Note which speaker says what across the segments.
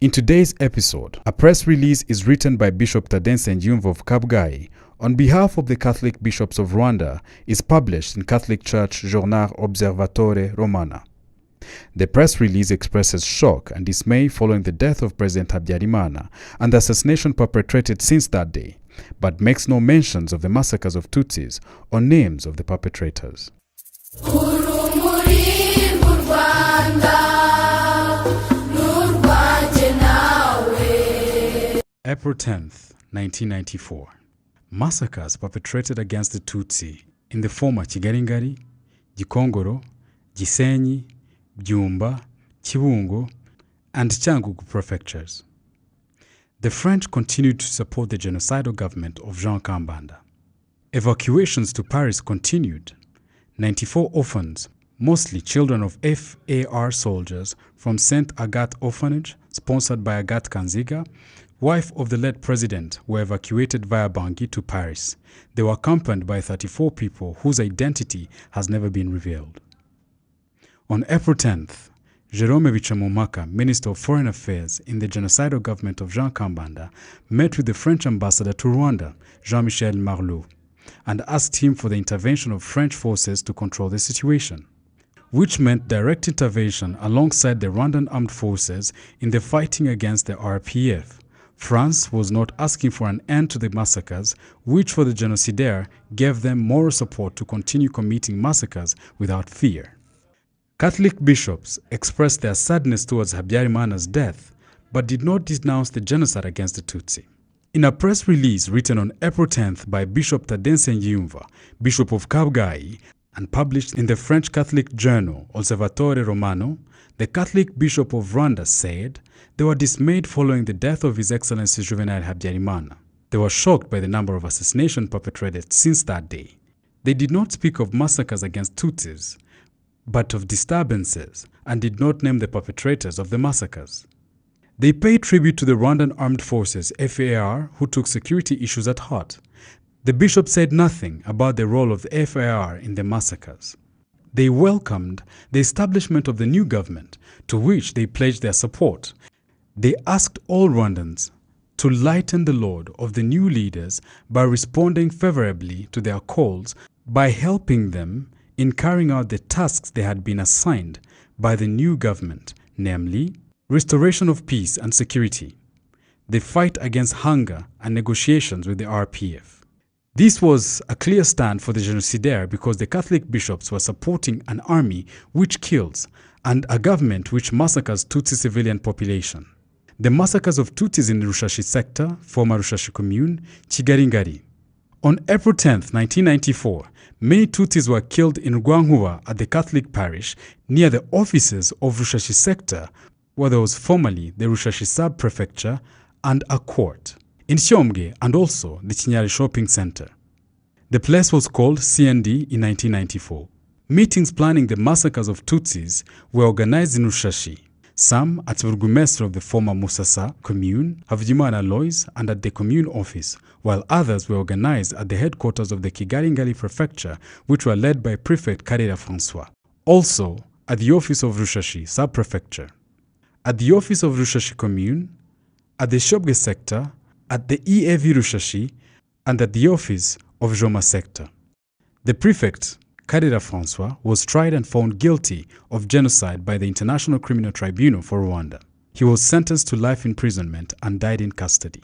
Speaker 1: In today's episode, a press release is written by Bishop Tadense Njumva of Kabgayi on behalf of the Catholic Bishops of Rwanda is published in Catholic Church Journal Observatore Romana. The press release expresses shock and dismay following the death of President Habyarimana and the assassination perpetrated since that day, but makes no mentions of the massacres of Tutsis or names of the perpetrators. April 10th, 1994. Massacres perpetrated against the Tutsi in the former Kigalingari, Gikongoro, Gisenyi, Byumba, Kibungo, and Cyangugu prefectures. The French continued to support the genocidal government of Jean Kambanda. Evacuations to Paris continued. 94 orphans, mostly children of FAR soldiers from Saint Agathe Orphanage, sponsored by Agathe Kanziga, wife of the late president, were evacuated via Bangui to Paris. They were accompanied by 34 people whose identity has never been revealed. On April 10th, Jerome Bichamumaka, Minister of Foreign Affairs in the genocidal government of Jean Kambanda, met with the French ambassador to Rwanda, Jean-Michel Marlot, and asked him for the intervention of French forces to control the situation, which meant direct intervention alongside the Rwandan armed forces in the fighting against the RPF. France was not asking for an end to the massacres, which for the genocidaire gave them moral support to continue committing massacres without fear. Catholic bishops expressed their sadness towards Habyarimana's death, but did not denounce the genocide against the Tutsi. In a press release written on April 10th by Bishop Tadense Njumva, Bishop of Kabgayi, and published in the French Catholic journal Osservatore Romano, the Catholic Bishop of Rwanda said they were dismayed following the death of His Excellency Juvenal Habyarimana. They were shocked by the number of assassinations perpetrated since that day. They did not speak of massacres against Tutsis, but of disturbances, and did not name the perpetrators of the massacres. They paid tribute to the Rwandan Armed Forces, FAR, who took security issues at heart. The bishop said nothing about the role of the FAR in the massacres. They welcomed the establishment of the new government, to which they pledged their support. They asked all Rwandans to lighten the load of the new leaders by responding favorably to their calls by helping them in carrying out the tasks they had been assigned by the new government, namely, restoration of peace and security, the fight against hunger and negotiations with the RPF. This was a clear stand for the genocidaire because the Catholic bishops were supporting an army which kills and a government which massacres Tutsi civilian population. The massacres of Tutsis in the Rushashi sector, former Rushashi commune, Kigalingari. On April 10, 1994, many Tutsis were killed in Rwankuba at the Catholic parish near the offices of Rushashi sector, where there was formerly the Rushashi sub-prefecture and a court, in Shyombwe and also the Chinyari shopping center. The place was called CND in 1994. Meetings planning the massacres of Tutsis were organized in Rushashi, some at the burgomestre of the former Musasa commune, Havugimana Lois, and at the commune office, while others were organized at the headquarters of the Kigali prefecture, which were led by Prefect Karera Francois. Also, at the office of Rushashi sub-prefecture, at the office of Rushashi commune, at the Shobwe sector, at the EAV Rushashi, and at the office of Joma sector. The prefect, Karera Francois, was tried and found guilty of genocide by the International Criminal Tribunal for Rwanda. He was sentenced to life imprisonment and died in custody.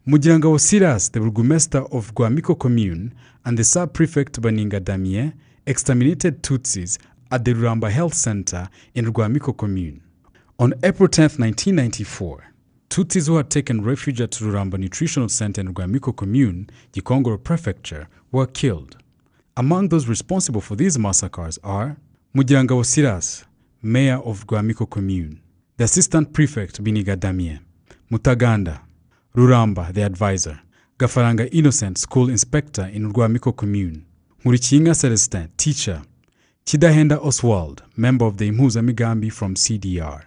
Speaker 1: Mugirangabo Silas, the burgomestre of Rwamiko commune, and the sub-prefect Baninga Damien exterminated Tutsis at the Ruramba Health Center in Rwamiko commune. On April 10, 1994, Tutsis who had taken refuge at Ruramba Nutritional Center in Rwamiko commune, Gikongoro prefecture, were killed. Among those responsible for these massacres are Mugirangabo Silas, mayor of Rwamiko commune, the assistant prefect Biniga Damien, Mutaganda, Ruramba, the advisor, Gafaranga Innocent, school inspector in Rwamiko commune, Murichinga Celestin, teacher, Chidahenda Oswald, member of the Impuzamigambi from CDR,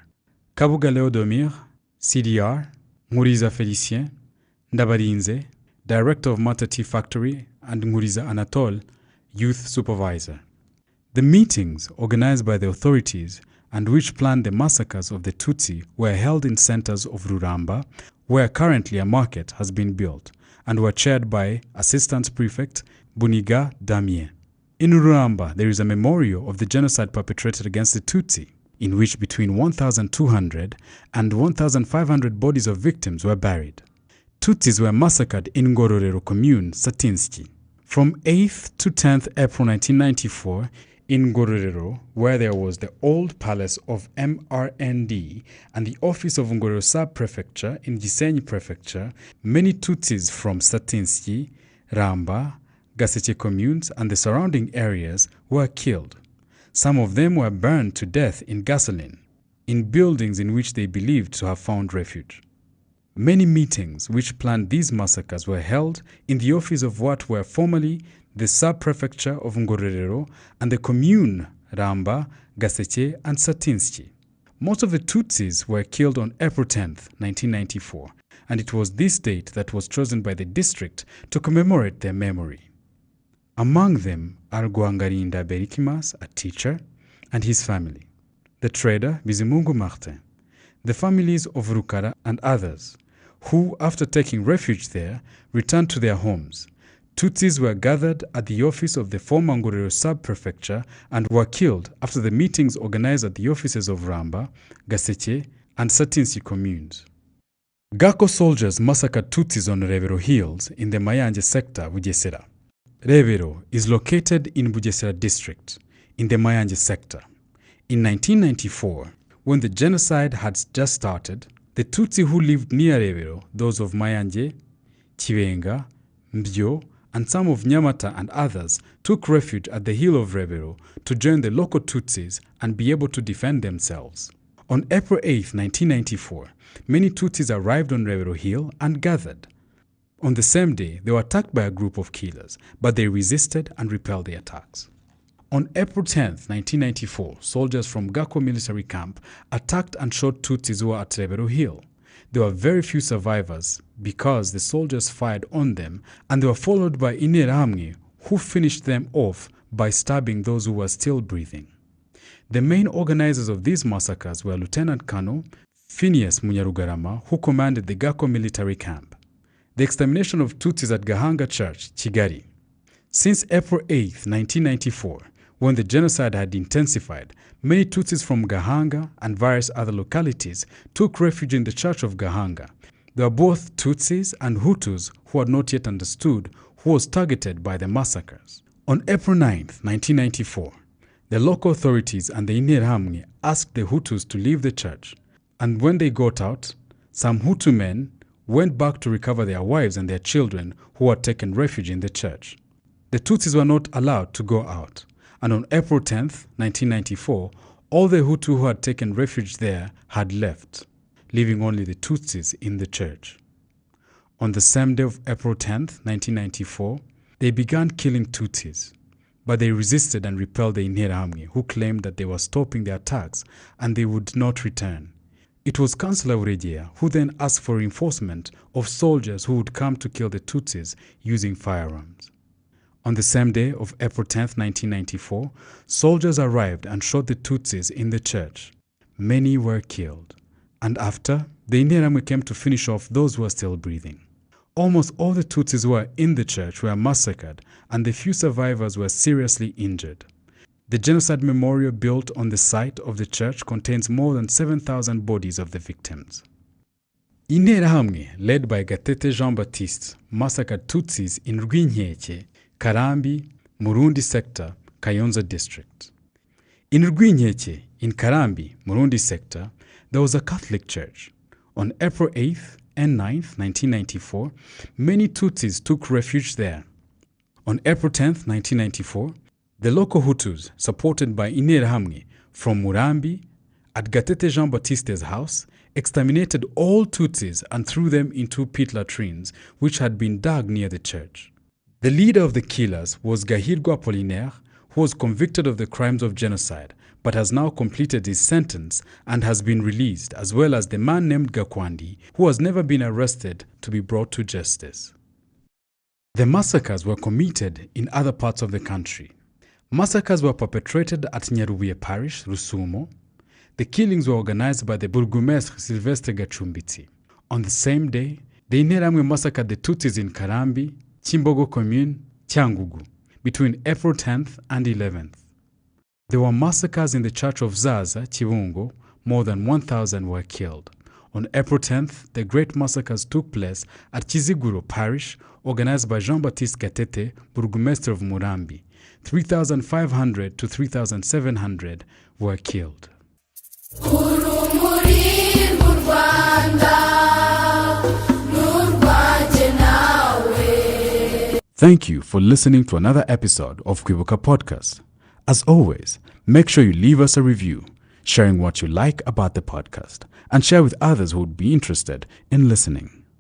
Speaker 1: Kabuga Leodomir, CDR, Muriza Felicien, Ndabarinze, director of Matati Factory, and Muriza Anatole, youth supervisor. The meetings organized by the authorities and which planned the massacres of the Tutsi were held in centers of Ruramba, where currently a market has been built, and were chaired by Assistant Prefect Buniga Damien. In Ruramba, there is a memorial of the genocide perpetrated against the Tutsi, in which between 1,200 and 1,500 bodies of victims were buried. Tutsis were massacred in Ngororero commune, Satinski. From 8th to 10th April 1994, in Ngororero, where there was the old palace of MRND and the office of Ngororero sub-prefecture in Gisenyi prefecture, many Tutsis from Satinski, Ramba, Gaseche communes and the surrounding areas were killed. Some of them were burned to death in gasoline, in buildings in which they believed to have found refuge. Many meetings which planned these massacres were held in the office of what were formerly the sub-prefecture of Ngororero and the commune Ramba, Gaseche and Satinski. Most of the Tutsis were killed on April 10, 1994, and it was this date that was chosen by the district to commemorate their memory. Among them are Gwangarinda Berikimas, a teacher, and his family, the trader Bizimungu Martin, the families of Rukara and others, who, after taking refuge there, returned to their homes. Tutsis were gathered at the office of the former Ngororero sub-prefecture and were killed after the meetings organized at the offices of Ramba, Gaseche, and Satinsi communes. Gako soldiers massacred Tutsis on Rebero Hills in the Mayanje sector, Bugesera. Rebero is located in Bugesera district, in the Mayanje sector. In 1994, when the genocide had just started, the Tutsi who lived near Rebero, those of Mayanje, Chibenga, Mbyo, and some of Nyamata and others, took refuge at the hill of Rebero to join the local Tutsis and be able to defend themselves. On April 8, 1994, many Tutsis arrived on Rebero Hill and gathered. On the same day, they were attacked by a group of killers, but they resisted and repelled the attacks. On April 10, 1994, soldiers from Gako military camp attacked and shot Tutsis who were at Rebero Hill. There were very few survivors because the soldiers fired on them, and they were followed by Interahamwe, who finished them off by stabbing those who were still breathing. The main organizers of these massacres were Lieutenant Colonel Phineas Munyarugarama, who commanded the Gako military camp. The extermination of Tutsis at Gahanga Church, Kigali. Since April 8, 1994, when the genocide had intensified, many Tutsis from Gahanga and various other localities took refuge in the church of Gahanga. There were both Tutsis and Hutus who had not yet understood who was targeted by the massacres. On April 9, 1994, the local authorities and the Interahamwe asked the Hutus to leave the church, and when they got out, some Hutu men went back to recover their wives and their children who had taken refuge in the church. The Tutsis were not allowed to go out, and on April 10, 1994, all the Hutu who had taken refuge there had left, leaving only the Tutsis in the church. On the same day of April 10, 1994, they began killing Tutsis, but they resisted and repelled the Interahamwe, who claimed that they were stopping the attacks and they would not return. It was Councillor Uregeya who then asked for reinforcement of soldiers who would come to kill the Tutsis using firearms. On the same day of April 10, 1994, soldiers arrived and shot the Tutsis in the church. Many were killed, and after, the Interahamwe came to finish off those who were still breathing. Almost all the Tutsis who were in the church were massacred, and the few survivors were seriously injured. The genocide memorial built on the site of the church contains more than 7,000 bodies of the victims. Interahamwe, led by Gatete Jean-Baptiste, massacred Tutsis in Rwinkeke, Karambi, Murundi sector, Kayonza district. In Rwinkeke, in Karambi, Murundi sector, there was a Catholic church. On April 8th and 9th, 1994, many Tutsis took refuge there. On April 10th, 1994, the local Hutus, supported by Interahamwe from Murambi, at Gatete Jean-Baptiste's house, exterminated all Tutsis and threw them into pit latrines, which had been dug near the church. The leader of the killers was Gahirwa Apollinaire, who was convicted of the crimes of genocide, but has now completed his sentence and has been released, as well as the man named Gakwandi, who has never been arrested to be brought to justice. The massacres were committed in other parts of the country. Massacres were perpetrated at Nyarubuye Parish, Rusumo, The killings were organized by the Burgomestre Sylvestre Gacumbitsi. On the same day, the Interahamwe massacred the Tutsis in Karambi, Chimbogo Commune, Cyangugu, between April 10th and 11th. There were massacres in the church of Zaza, Chibungo. More than 1,000 were killed. On April 10th, the great massacres took place at Chiziguro Parish, organized by Jean-Baptiste Gatete, Burgomestre of Murambi. 3,500 to 3,700 were killed. Thank you for listening to another episode of Kwibuka Podcast. As always, make sure you leave us a review, sharing what you like about the podcast, and share with others who would be interested in listening.